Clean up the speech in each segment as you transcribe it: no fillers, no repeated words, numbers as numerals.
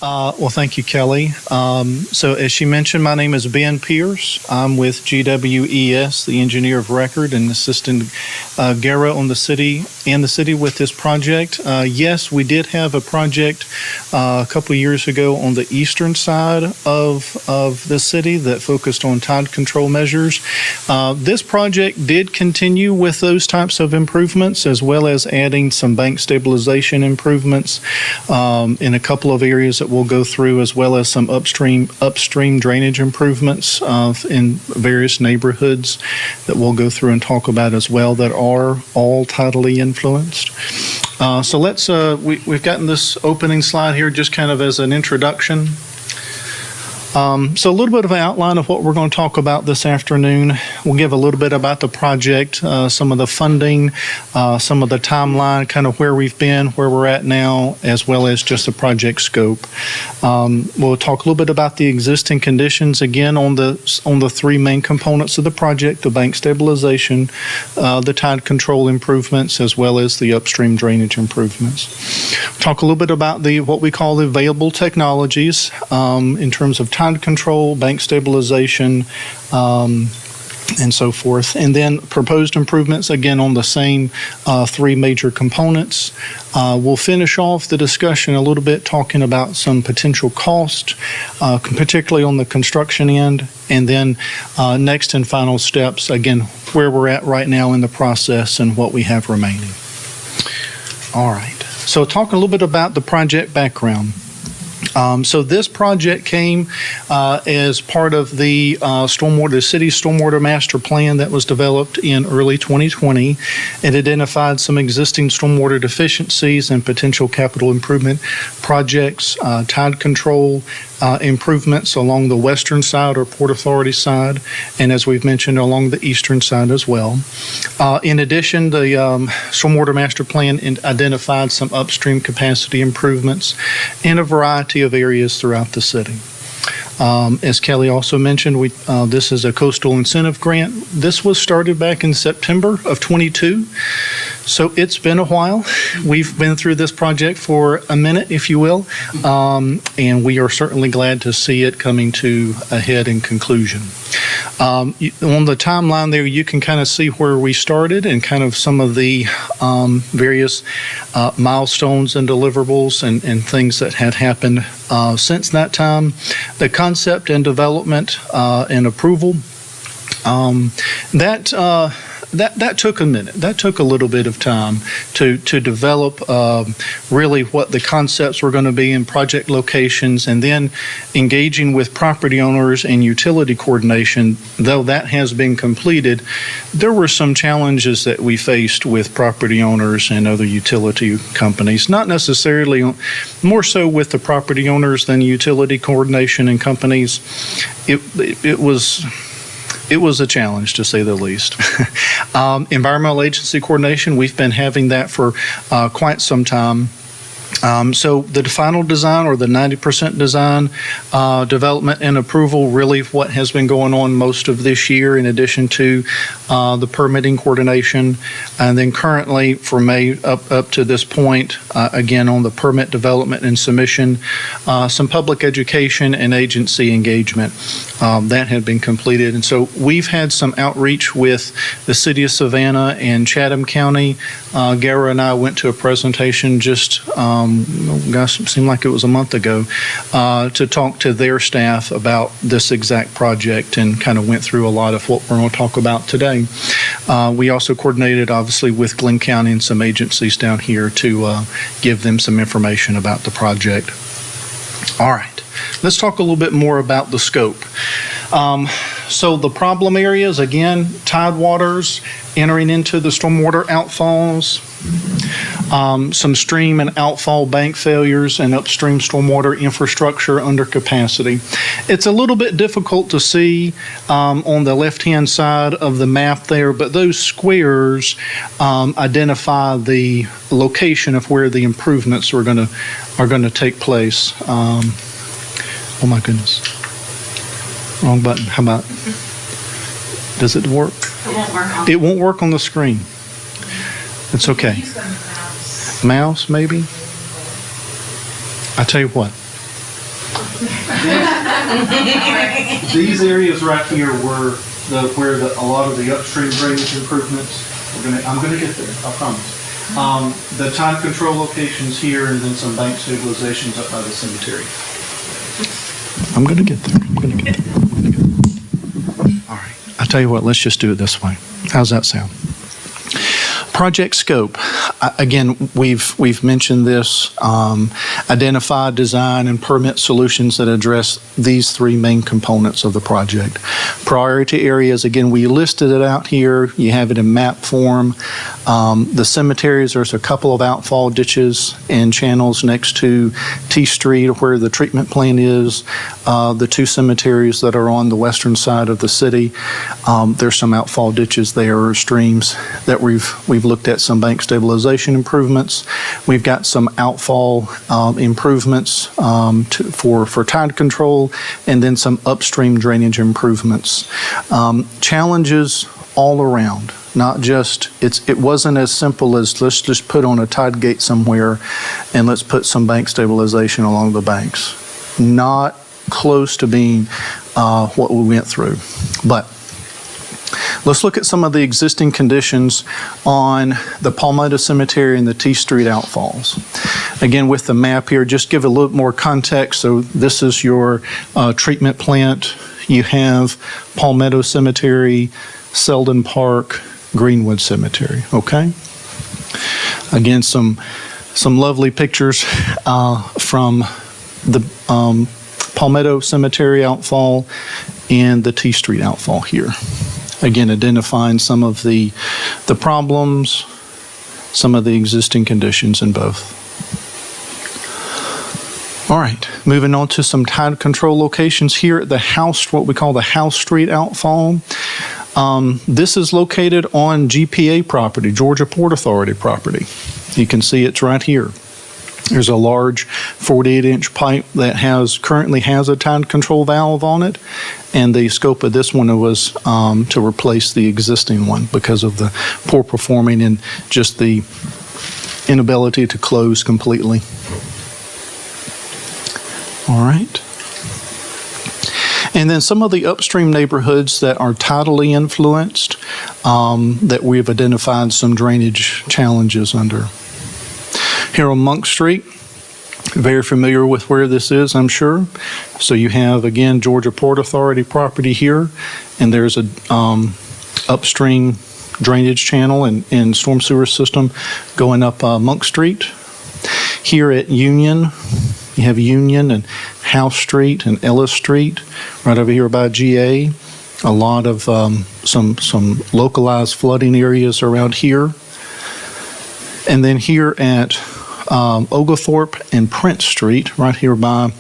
Well, thank you, Kelly. So as she mentioned, my name is Ben Pierce. I'm with GWES, the engineer of record, and assisting Gara on the city with this project. Yes, we did have a project a couple of years ago on the eastern side of the city that focused on tide control measures. This project did continue with those types of improvements, as well as adding some bank stabilization improvements in a couple of areas that we'll go through, as well as some upstream drainage improvements in various neighborhoods that we'll go through and talk about as well, that are all tidally influenced. So let's we've gotten this opening slide here just kind of as an introduction. So a little bit of an outline of what we're going to talk about this afternoon. We'll give a little bit about the project, some of the funding, some of the timeline, kind of where we've been, where we're at now, as well as just the project scope. We'll talk a little bit about the existing conditions, again, on the three main components of the project: the bank stabilization, the tide control improvements, as well as the upstream drainage improvements. Talk a little bit about what we call the available technologies in terms of tide control, bank stabilization, and so forth. And then proposed improvements, again, on the same three major components. We'll finish off the discussion a little bit talking about some potential cost, particularly on the construction end. And then next and final steps, again, where we're at right now in the process and what we have remaining. All right. So talk a little bit about the project background. So this project came as part of the city's stormwater master plan that was developed in early 2020. It identified some existing stormwater deficiencies and potential capital improvement projects, tide control improvements along the western side or Port Authority side, and as we've mentioned, along the eastern side as well. In addition, the stormwater master plan identified some upstream capacity improvements in a variety of areas throughout the city. As Kelly also mentioned, this is a coastal incentive grant. This was started back in September of 22, so it's been a while. We've been through this project for a minute, if you will, and we are certainly glad to see it coming to a head and conclusion. On the timeline there, you can kind of see where we started and kind of some of the various milestones and deliverables and things that had happened since that time. The concept and development and approval, that took a minute. That took a little bit of time to develop really what the concepts were going to be in project locations, and then engaging with property owners and utility coordination. Though that has been completed, there were some challenges that we faced with property owners and other utility companies, not necessarily, more so with the property owners than utility coordination and companies. It was a challenge, to say the least. Environmental agency coordination, we've been having that for quite some time. So the final design, or the 90% design, development and approval, really what has been going on most of this year, in addition to the permitting coordination. And then currently for May up to this point, again, on the permit development and submission, some public education and agency engagement that had been completed. And so we've had some outreach with the city of Savannah and Chatham County. Gara and I went to a presentation just gosh, it seemed like it was a month ago, to talk to their staff about this exact project, and kind of went through a lot of what we're going to talk about today. We also coordinated, obviously, with Glenn County and some agencies down here to give them some information about the project. All right, let's talk a little bit more about the scope. So the problem areas, again, tide waters entering into the stormwater outfalls, some stream and outfall bank failures, and upstream stormwater infrastructure under capacity. It's a little bit difficult to see on the left-hand side of the map there, but those squares identify the location of where the improvements are going to take place. Oh my goodness. Wrong button. How about? Does it work? It won't work. It won't work on the screen. It's okay. Mouse, maybe? I tell you what. These areas right here were where a lot of the upstream drainage improvements. I'm gonna get there, I promise. The tide control locations here, and then some bank stabilizations up by the cemetery. I'm gonna get there. All right. I tell you what. Let's just do it this way. How's that sound? Project scope. Again, we've mentioned this. Identify, design, and permit solutions that address these three main components of the project. Priority areas, again, we listed it out here. You have it in map form. The cemeteries, there's a couple of outfall ditches and channels next to T Street where the treatment plant is. The two cemeteries that are on the western side of the city, there's some outfall ditches there or streams that we've looked at some bank stabilization improvements. We've got some outfall improvements for tide control, and then some upstream drainage improvements. Challenges all around. Not just, it wasn't as simple as let's just put on a tide gate somewhere and let's put some bank stabilization along the banks. Not close to being what we went through. But let's look at some of the existing conditions on the Palmetto Cemetery and the T Street outfalls. Again, with the map here, just give a little more context. So this is your treatment plant. You have Palmetto Cemetery, Selden Park, Greenwood Cemetery, okay? Again, some lovely pictures from the Palmetto Cemetery outfall and the T Street outfall here. Again, identifying some of the problems, some of the existing conditions in both. All right, moving on to some tide control locations here at the house, what we call the House Street outfall. This is located on GPA property, Georgia Port Authority property. You can see it's right here. There's a large 48-inch pipe that currently has a tide control valve on it, and the scope of this one was to replace the existing one because of the poor performing and just the inability to close completely. All right. And then some of the upstream neighborhoods that are tidally influenced that we've identified some drainage challenges under. Here on Monk Street, very familiar with where this is, I'm sure. So you have, again, Georgia Port Authority property here, and there's a upstream drainage channel and storm sewer system going up Monk Street. Here at Union, you have Union and House Street and Ellis Street, right over here by GA. A lot of some localized flooding areas around here. And then here at Oglethorpe and Prince Street, right here by,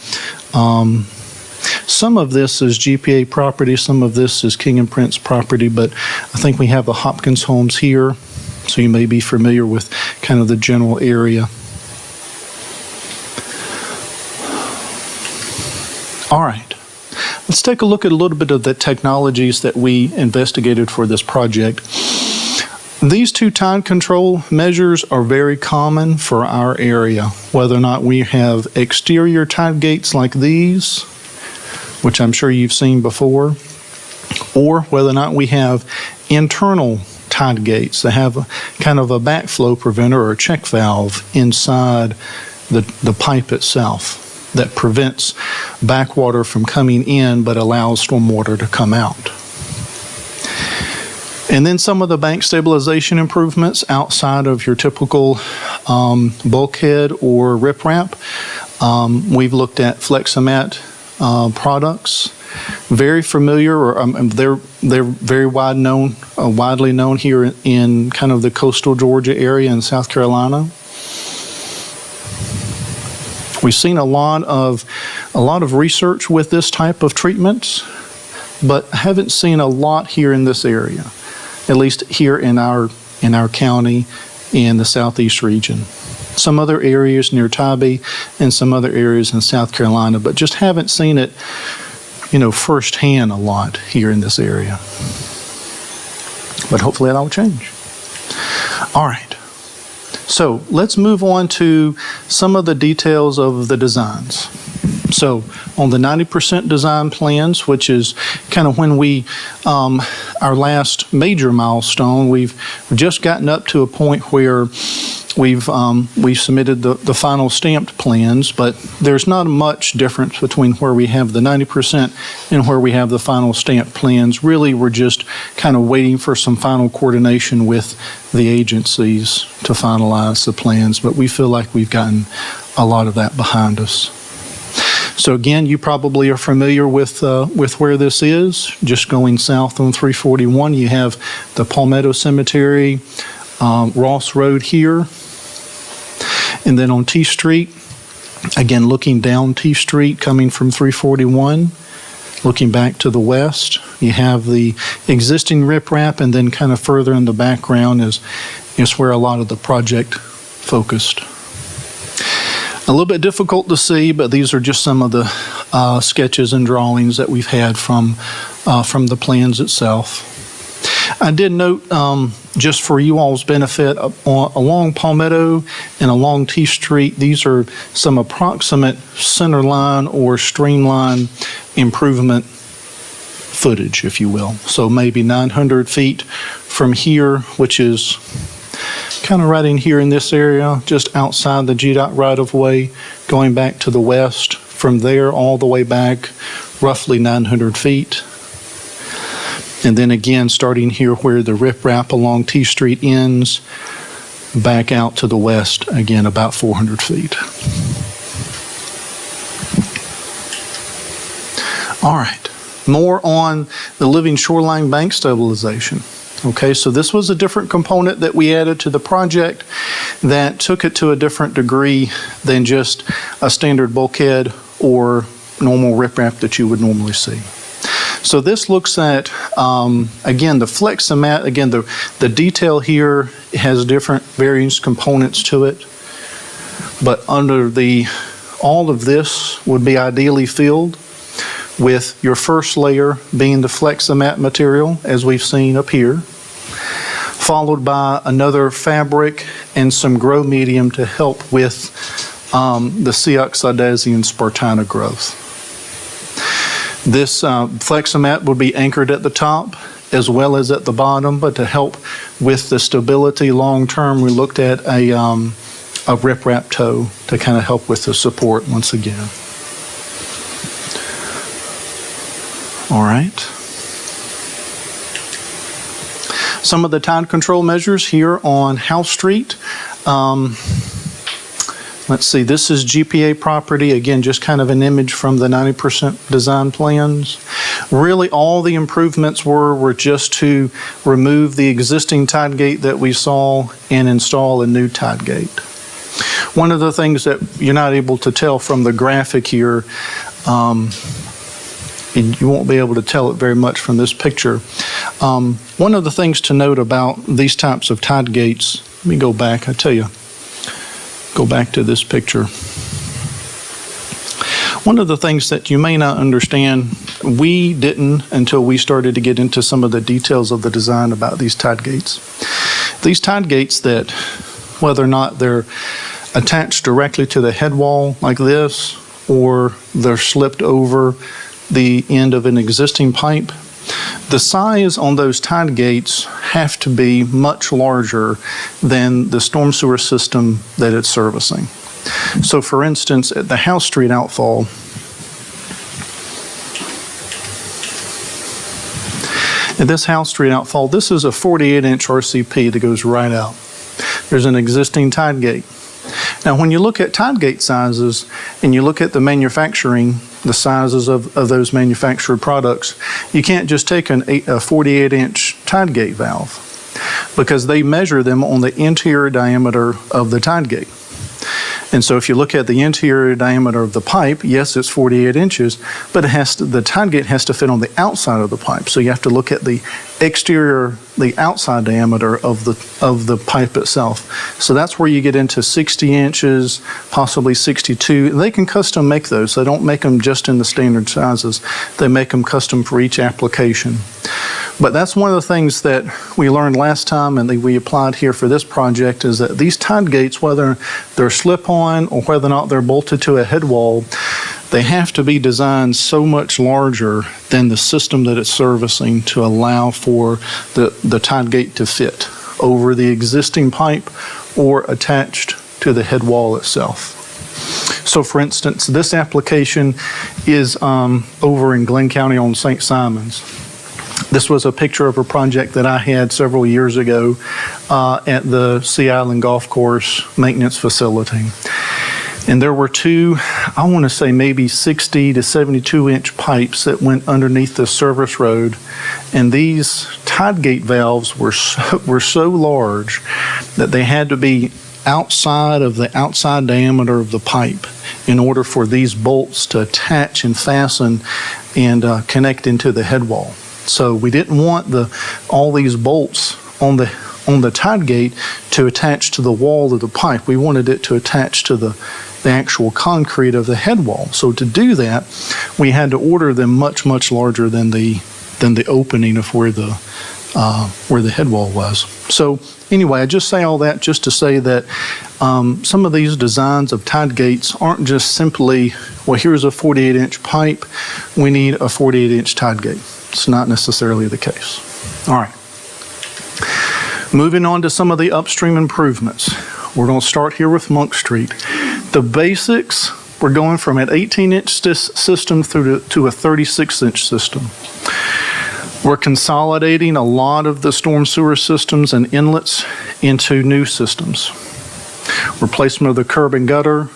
some of this is GPA property, some of this is King and Prince property, but I think we have the Hopkins homes here, so you may be familiar with kind of the general area. All right, let's take a look at a little bit of the technologies that we investigated for this project. These two tide control measures are very common for our area, whether or not we have exterior tide gates like these, which I'm sure you've seen before, or whether or not we have internal tide gates that have kind of a backflow preventer or a check valve inside the pipe itself that prevents backwater from coming in but allows stormwater to come out. And then some of the bank stabilization improvements outside of your typical bulkhead or riprap. We've looked at Fleximat products. Very familiar, or they're very widely known here in kind of the coastal Georgia area in South Carolina. We've seen a lot of research with this type of treatment, but haven't seen a lot here in this area, at least here in our county in the southeast region. Some other areas near Tybee and some other areas in South Carolina, but just haven't seen it, firsthand a lot here in this area. But hopefully that'll change. All right. So let's move on to some of the details of the designs. So on the 90% design plans, which is kind of when we, our last major milestone, we've just gotten up to a point where we've submitted the final stamped plans, but there's not much difference between where we have the 90% and where we have the final stamped plans. Really, we're just kind of waiting for some final coordination with the agencies to finalize the plans, but we feel like we've gotten a lot of that behind us. So again, you probably are familiar with where this is. Just going south on 341, you have the Palmetto Cemetery, Ross Road here. And then on T Street, again, looking down T Street, coming from 341, looking back to the west, you have the existing riprap, and then kind of further in the background is where a lot of the project focused. A little bit difficult to see, but these are just some of the sketches and drawings that we've had from the plans itself. I did note, just for you all's benefit, along Palmetto and along T Street, these are some approximate center line or streamline improvement footage, if you will. So maybe 900 feet from here, which is kind of right in here in this area, just outside the GDOT right-of-way, going back to the west. From there all the way back, roughly 900 feet. And then again, starting here where the riprap along T Street ends, back out to the west, again, about 400 feet. All right, more on the living shoreline bank stabilization. Okay, so this was a different component that we added to the project that took it to a different degree than just a standard bulkhead or normal riprap that you would normally see. So this looks at, again, the flex and mat. Again, the detail here has different various components to it, but under all of this would be ideally filled with your first layer being the flex and mat material, as we've seen up here, followed by another fabric and some grow medium to help with the Ceoxidasian spartina growth. This Fleximat will be anchored at the top as well as at the bottom, but to help with the stability long term, we looked at a riprap toe to kind of help with the support once again. All right. Some of the tide control measures here on House Street. Let's see, this is GPA property. Again, just kind of an image from the 90% design plans. Really, all the improvements were just to remove the existing tide gate that we saw and install a new tide gate. One of the things that you're not able to tell from the graphic here, and you won't be able to tell it very much from this picture. One of the things to note about these types of tide gates, let me go back, I tell you, go back to this picture. One of the things that you may not understand, we didn't until we started to get into some of the details of the design about these tide gates. These tide gates that, whether or not they're attached directly to the head wall like this, or they're slipped over the end of an existing pipe, the size on those tide gates have to be much larger than the storm sewer system that it's servicing. So for instance, at the House Street outfall, this is a 48-inch RCP that goes right out. There's an existing tide gate. Now, when you look at tide gate sizes and you look at the manufacturing, the sizes of those manufactured products, you can't just take a 48-inch tide gate valve because they measure them on the interior diameter of the tide gate. And so if you look at the interior diameter of the pipe, yes, it's 48 inches, but the tide gate has to fit on the outside of the pipe. So you have to look at the exterior, the outside diameter of the pipe itself. So that's where you get into 60 inches, possibly 62. They can custom make those. They don't make them just in the standard sizes. They make them custom for each application. But that's one of the things that we learned last time and that we applied here for this project is that these tide gates, whether they're slip-on or whether or not they're bolted to a head wall, they have to be designed so much larger than the system that it's servicing to allow for the tide gate to fit over the existing pipe or attached to the head wall itself. So for instance, this application is over in Glenn County on St. Simons. This was a picture of a project that I had several years ago at the Sea Island Golf Course maintenance facility. And there were two, I want to say maybe 60 to 72 inch pipes that went underneath the service road. And these tide gate valves were so large that they had to be outside of the outside diameter of the pipe in order for these bolts to attach and fasten and connect into the head wall. So we didn't want all these bolts on the tide gate to attach to the wall of the pipe. We wanted it to attach to the actual concrete of the head wall. So to do that, we had to order them much, much larger than the opening of where the head wall was. So anyway, I just say all that just to say that some of these designs of tide gates aren't just simply, well, here's a 48-inch pipe, we need a 48-inch tide gate. It's not necessarily the case. All right. Moving on to some of the upstream improvements. We're going to start here with Monk Street. The basics, we're going from an 18-inch system to a 36-inch system. We're consolidating a lot of the storm sewer systems and inlets into new systems. Replacement of the curb and gutter,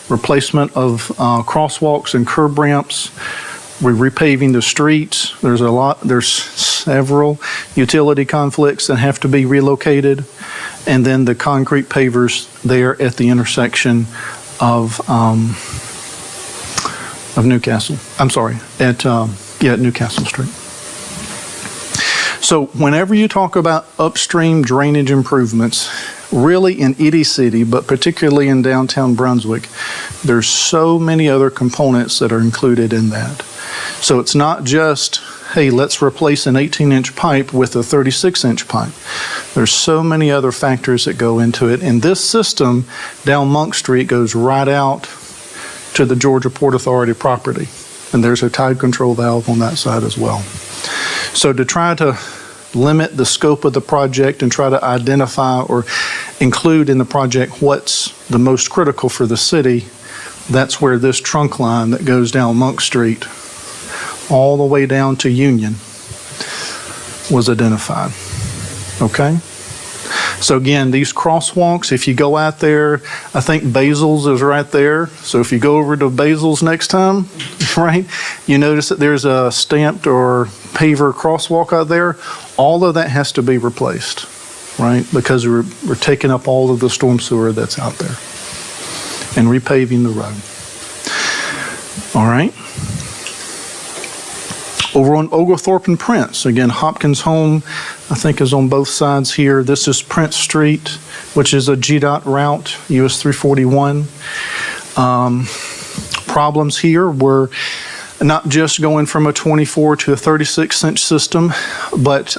replacement of crosswalks and curb ramps. We're repaving the streets. There's several utility conflicts that have to be relocated. And then the concrete pavers there at the intersection of Newcastle. I'm sorry, at Newcastle Street. So whenever you talk about upstream drainage improvements, really in any city, but particularly in downtown Brunswick, there's so many other components that are included in that. So it's not just, hey, let's replace an 18-inch pipe with a 36-inch pipe. There's so many other factors that go into it. And this system down Monk Street goes right out to the Georgia Port Authority property. And there's a tide control valve on that side as well. So to try to limit the scope of the project and try to identify or include in the project what's the most critical for the city, that's where this trunk line that goes down Monk Street all the way down to Union was identified. Okay? So again, these crosswalks, if you go out there, I think Basil's is right there. So if you go over to Basil's next time, right, you notice that there's a stamped or paver crosswalk out there. All of that has to be replaced, right? Because we're taking up all of the storm sewer that's out there and repaving the road. All right. Over on Oglethorpe and Prince, again, Hopkins Home, I think, is on both sides here. This is Prince Street, which is a GDOT route, US 341. Problems here were not just going from a 24 to a 36-inch system, but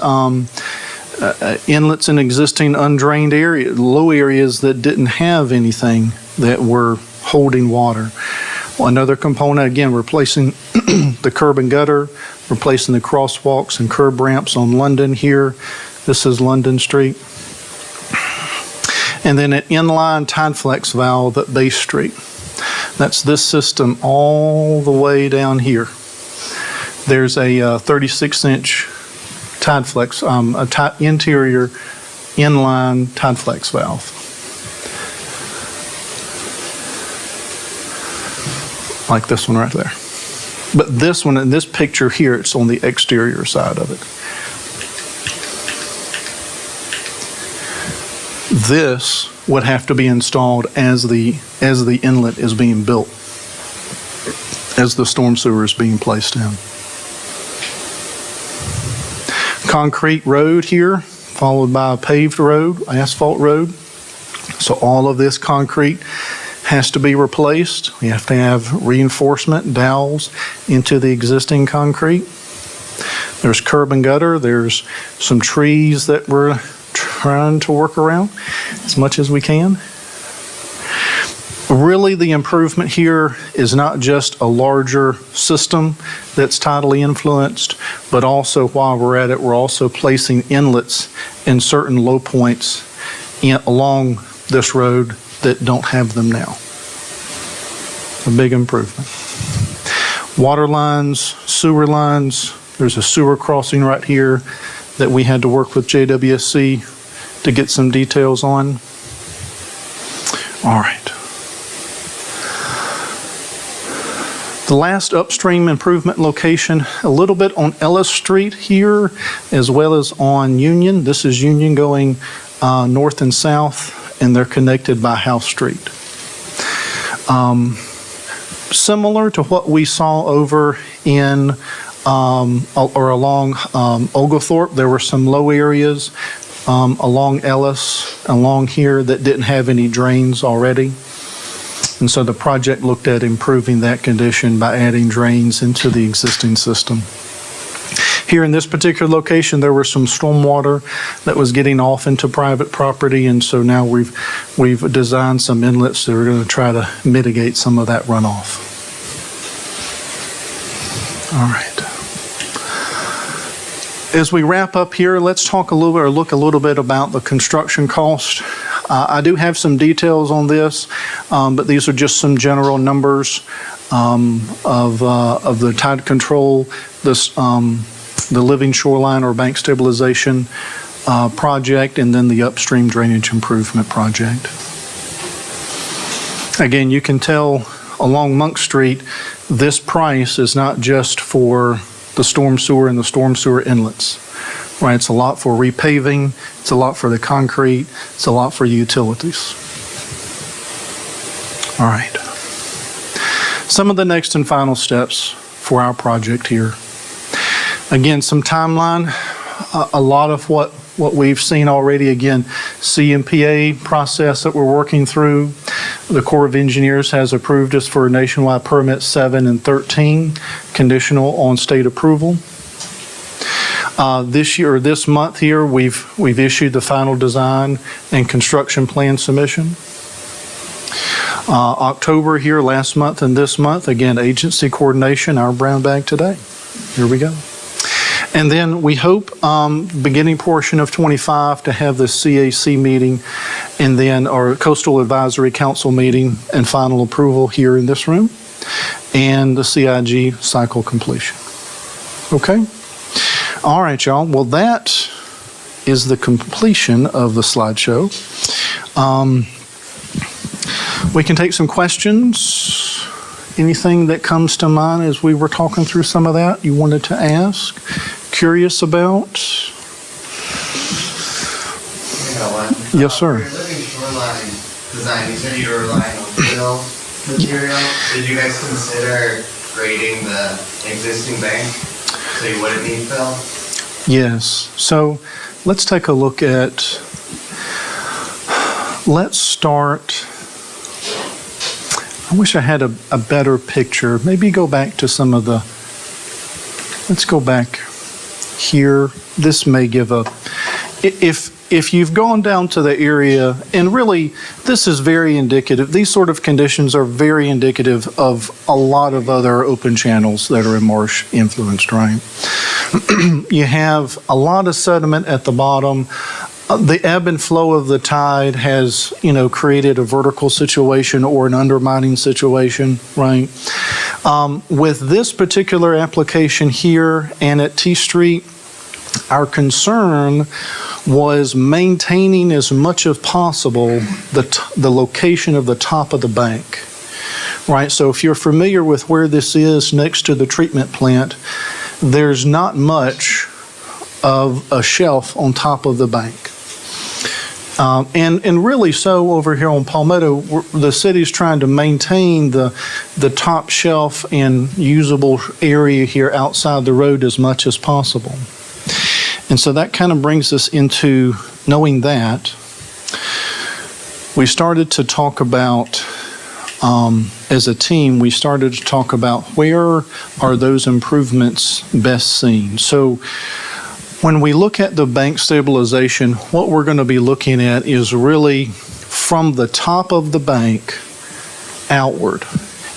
inlets in existing undrained areas, low areas that didn't have anything that were holding water. Another component, again, replacing the curb and gutter, replacing the crosswalks and curb ramps on London here. This is London Street. And then an inline tide flex valve at Bay Street. That's this system all the way down here. There's a 36-inch tide flex, interior inline tide flex valve. Like this one right there. But this one, in this picture here, it's on the exterior side of it. This would have to be installed as the inlet is being built, as the storm sewer is being placed in. concrete road here, followed by a paved road, asphalt road. So all of this concrete has to be replaced. We have to have reinforcement dowels into the existing concrete. There's curb and gutter. There's some trees that we're trying to work around as much as we can. Really, the improvement here is not just a larger system that's tidally influenced, but also while we're at it, we're also placing inlets in certain low points along this road that don't have them now. A big improvement. Water lines, sewer lines, there's a sewer crossing right here that we had to work with JWSC to get some details on. All right. The last upstream improvement location, a little bit on Ellis Street here, as well as on Union. This is Union going north and south, and they're connected by House Street. Similar to what we saw over in or along Oglethorpe, there were some low areas along Ellis, along here that didn't have any drains already. And so the project looked at improving that condition by adding drains into the existing system. Here in this particular location, there was some stormwater that was getting off into private property, and so now we've designed some inlets that are going to try to mitigate some of that runoff. All right. As we wrap up here, let's talk a little bit or look a little bit about the construction cost. I do have some details on this, but these are just some general numbers of the tide control, the living shoreline or bank stabilization project, and then the upstream drainage improvement project. Again, you can tell along Monk Street, this price is not just for the storm sewer and the storm sewer inlets. Right, it's a lot for repaving, it's a lot for the concrete, it's a lot for utilities. All right. Some of the next and final steps for our project here. Again, some timeline, a lot of what we've seen already. Again, CMPA process that we're working through. The Corps of Engineers has approved us for nationwide permit 7 and 13, conditional on state approval. This month here, we've issued the final design and construction plan submission. October here, last month and this month, again, agency coordination, our brown bag today. Here we go. And then we hope beginning portion of 25 to have the CAC meeting and then our Coastal Advisory Council meeting and final approval here in this room and the CIG cycle completion. Okay? All right, y'all. Well, that is the completion of the slideshow. We can take some questions. Anything that comes to mind as we were talking through some of that you wanted to ask, curious about? Yes, sir. For your living shoreline design, you said you were relying on fill material. Did you guys consider grading the existing bank so you wouldn't need fill? Yes. So let's take a look at, let's start, I wish I had a better picture. Maybe go back to some of the, let's go back here. This may give a, if you've gone down to the area, and really this is very indicative, these sort of conditions are very indicative of a lot of other open channels that are in marsh influenced, right? You have a lot of sediment at the bottom. The ebb and flow of the tide has, created a vertical situation or an undermining situation, right? With this particular application here and at T Street, our concern was maintaining as much as possible the location of the top of the bank, right? So if you're familiar with where this is next to the treatment plant, there's not much of a shelf on top of the bank. And really so over here on Palmetto, the city's trying to maintain the top shelf and usable area here outside the road as much as possible. And so that kind of brings us into knowing that. We started to talk about, as a team, we started to talk about where are those improvements best seen. So when we look at the bank stabilization, what we're going to be looking at is really from the top of the bank outward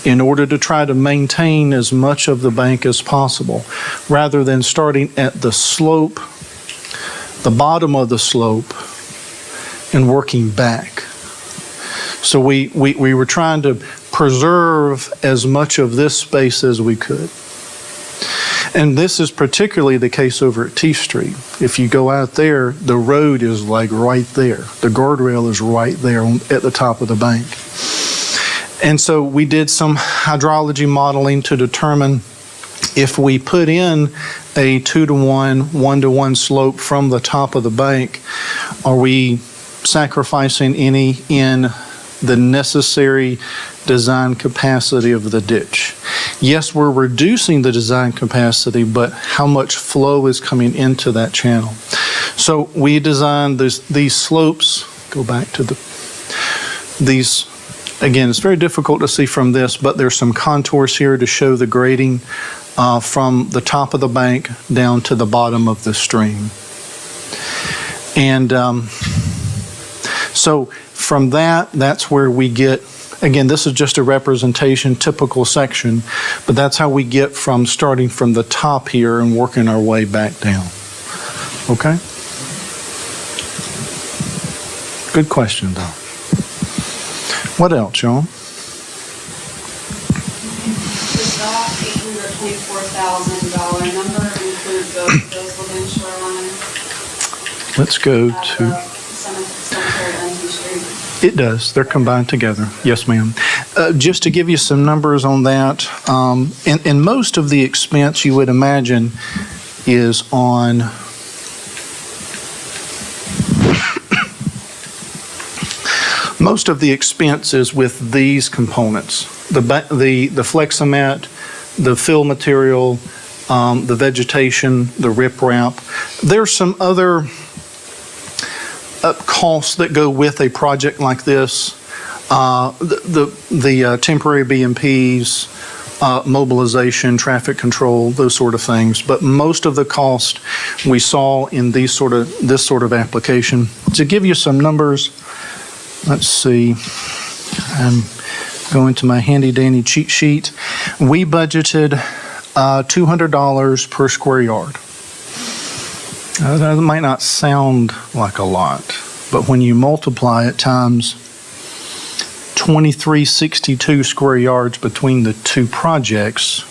in order to try to maintain as much of the bank as possible, rather than starting at the slope, the bottom of the slope, and working back. So we were trying to preserve as much of this space as we could. And this is particularly the case over at T Street. If you go out there, the road is like right there. The guardrail is right there at the top of the bank. And so we did some hydrology modeling to determine if we put in a 2-to-1, 1-to-1 slope from the top of the bank, are we sacrificing any in the necessary design capacity of the ditch? Yes, we're reducing the design capacity, but how much flow is coming into that channel? So we designed these slopes. Go back to these. Again, it's very difficult to see from this, but there's some contours here to show the grading from the top of the bank down to the bottom of the stream. And so from that's where we get, again, this is just a representation, typical section, but that's how we get from starting from the top here and working our way back down. Okay? Good question, though. What else, y'all? Does that $824,000 number include both those within shoreline? Let's go to... Cemetery and T Street? It does. They're combined together. Yes, ma'am. Just to give you some numbers on that, and most of the expense you would imagine is on most of the expense is with these components: the flex cement, the fill material, the vegetation, the riprap. There's some other costs that go with a project like this, the temporary BMPs, mobilization, traffic control, those sort of things. But most of the cost we saw in this sort of application. To give you some numbers, let's see. I'm going to my handy dandy cheat sheet. We budgeted $200 per square yard. That might not sound like a lot, but when you multiply it times 2362 square yards between the two projects,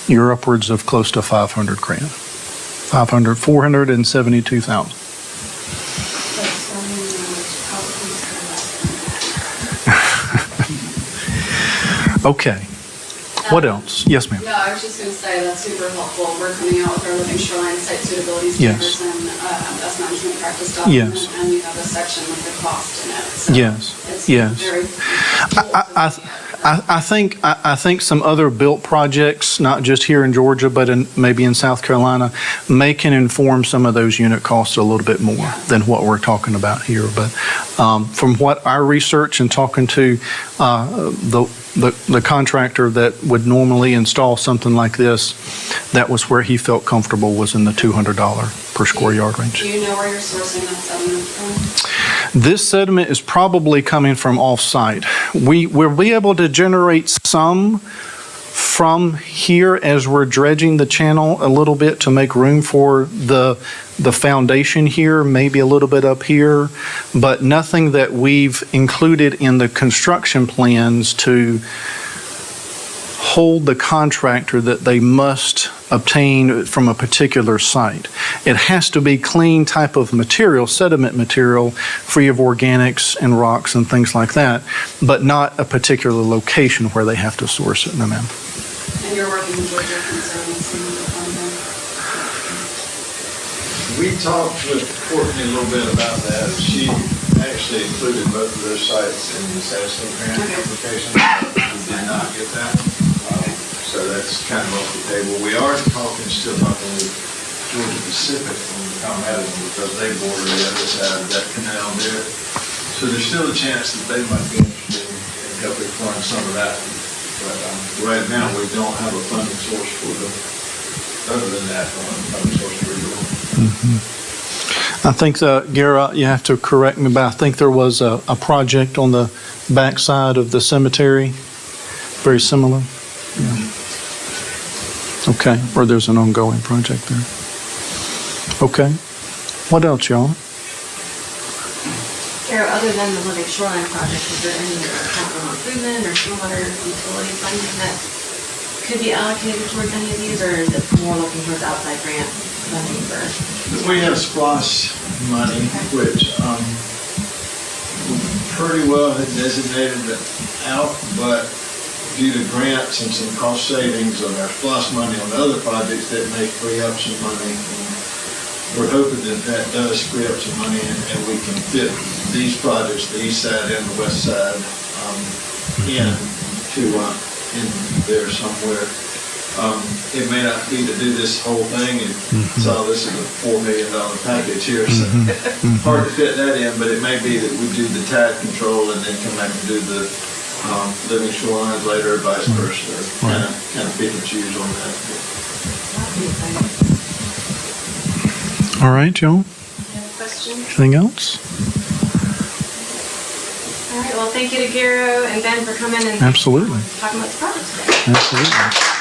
you're upwards of close to $472,000. Okay. What else? Yes, ma'am. No, I was just going to say that's super helpful. We're coming out with our living shoreline site suitability Yes. standards and best management practice document, Yes. and you have a section with the cost in it. So Yes. It's Yes. very I think some other built projects, not just here in Georgia, but maybe in South Carolina, may can inform some of those unit costs a little bit more than what we're talking about here. But from what our research and talking to the contractor that would normally install something like this, that was where he felt comfortable, was in the $200 per square yard range. Do you know where you're sourcing that sediment from? This sediment is probably coming from off-site. We'll be able to generate some from here as we're dredging the channel a little bit to make room for the foundation here, maybe a little bit up here, but nothing that we've included in the construction plans to hold the contractor that they must obtain from a particular site. It has to be clean type of material, sediment material, free of organics and rocks and things like that, but not a particular location where they have to source it. No, ma'am. And you're working with Georgia concerning some of the content? We talked with Courtney a little bit about that. She actually included both of those sites in the Sassy grant application. We did not get that. So that's kind of off the table. We are talking still about the Georgia Pacific on the Palmetto because they border the other side of that canal there. So there's still a chance that they might be interested in helping fund some of that. But right now, we don't have a funding source for them. Other than that, funding source for it. I think, Gara, you have to correct me, but I think there was a project on the backside of the cemetery, very similar. Yeah. Okay, or there's an ongoing project there. Okay. What else, y'all? Carol, other than the Living Shoreline project, is there any capital improvement or stormwater utility funding that could be allocated towards any of these, or is it more looking towards outside grant funding for? We have SPLOST money, which pretty well had designated it out, but due to grants and some cost savings on our SPLOST money on other projects, that may free up some money. We're hoping that that does free up some money and we can fit these projects, the east side and the west side, in there somewhere. It may not be to do this whole thing, and so this is a $4 million package here, so hard to fit that in, but it may be that we do the tide control and then come back and do the living shorelines later, or vice versa, kind of pick and choose on that. All right, y'all. Question? Anything else? All right, well, thank you to Garo and Ben for coming and Absolutely. talking about the project today. Absolutely.